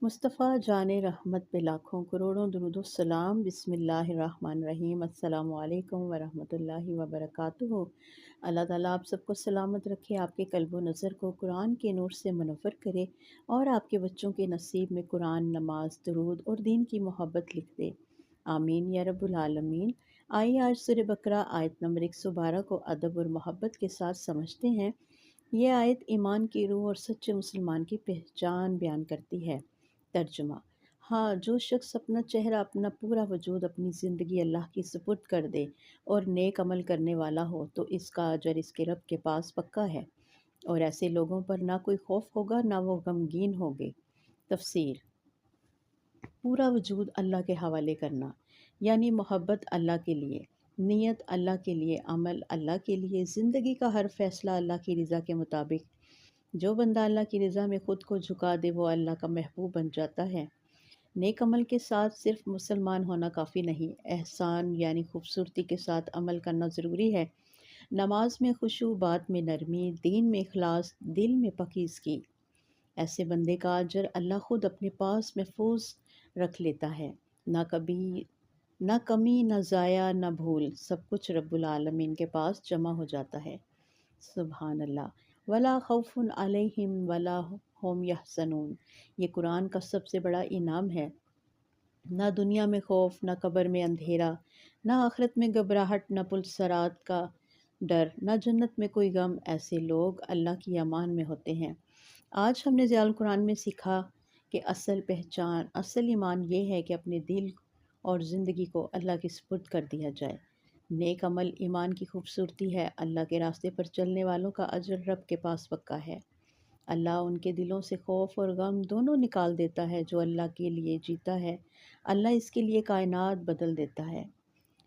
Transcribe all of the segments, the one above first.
मुस्तफ़ा जान रहमत पे लाखों करोड़ों दुरूद सलाम। बिस्मिल्लाहिर्रहमानिर्रहीम। अस्सलामु अलैकुम वरहमतुल्लाहि वबरकातुहू। अल्लाह ताला आप सबको सलामत रखे, आपके कल्ब व नज़र को कुरान के नूर से मुनव्वर करे और आपके बच्चों के नसीब में कुरान, नमाज, दुरूद और दीन की मोहब्बत लिख दे। आमीन या रब्बुल आलमीन। आइए आज सूरह बकरा आयत नंबर 112 को अदब और मोहब्बत के साथ समझते हैं। ये आयत ईमान की रूह और सच्चे मुसलमान की पहचान बयान करती है। तर्जुमा। हाँ, जो शख्स अपना चेहरा, अपना पूरा वजूद, अपनी ज़िंदगी अल्लाह की सुपुर्द कर दे और नेक अमल करने वाला हो तो इसका अजर इसके रब के पास पक्का है और ऐसे लोगों पर ना कोई खौफ होगा ना वो गमगीन होंगे। तफसीर। पूरा वजूद अल्लाह के हवाले करना यानी मोहब्बत अल्लाह के लिए, नीयत अल्लाह के लिए, अमल अल्लाह के लिए, ज़िंदगी का हर फ़ैसला अल्लाह की रज़ा के मुताबिक। जो बंदा अल्लाह की रज़ा में ख़ुद को झुका दे वो अल्लाह का महबूब बन जाता है। नेक अमल के साथ सिर्फ मुसलमान होना काफ़ी नहीं, एहसान यानी खूबसूरती के साथ अमल करना ज़रूरी है। नमाज में खुशू, बात में नरमी, दीन में इखलास, दिल में पाकीज़गी। ऐसे बंदे का अजर अल्लाह खुद अपने पास महफूज रख लेता है। ना कभी ना कमी, ना ज़ाया, ना भूल, सब कुछ रब्बुल आलमीन के पास जमा हो जाता है। सुभान अल्लाह। वला खौफुन अलैहिम वला हुम यहज़नून। ये कुरान का सबसे बड़ा इनाम है। ना दुनिया में खौफ, ना कब्र में अंधेरा, ना आखिरत में घबराहट, ना पुलसरात का डर, ना जन्नत में कोई गम। ऐसे लोग अल्लाह की अमान में होते हैं। आज हमने ज़ियाल कुरान में सीखा कि असल पहचान, असल ईमान ये है कि अपने दिल और ज़िंदगी को अल्लाह के सुपुर्द कर दिया जाए। नेक अमल ईमान की खूबसूरती है। अल्लाह के रास्ते पर चलने वालों का अजर रब के पास पक्का है। अल्लाह उनके दिलों से खौफ और गम दोनों निकाल देता है। जो अल्लाह के लिए जीता है, अल्लाह इसके लिए कायनात बदल देता है।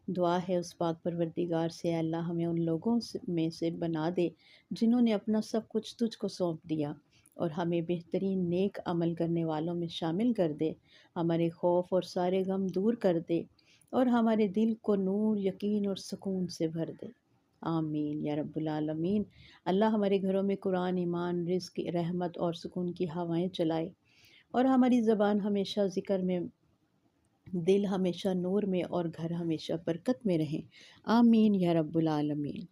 दुआ है उस पाक परवरदिगार से, अल्लाह हमें उन लोगों में से बना दे जिन्होंने अपना सब कुछ तुझको सौंप दिया और हमें बेहतरीन नेक अमल करने वालों में शामिल कर दे। हमारे खौफ और सारे गम दूर कर दे और हमारे दिल को नूर, यकीन और सुकून से भर दे। आमीन या रब्बुल आलमीन। अल्लाह हमारे घरों में कुरान, ईमान, रिज़्क़, रहमत और सुकून की हवाएं चलाए और हमारी ज़बान हमेशा ज़िक्र में, दिल हमेशा नूर में और घर हमेशा बरकत में रहें। आमीन या रब्बुल आलमीन।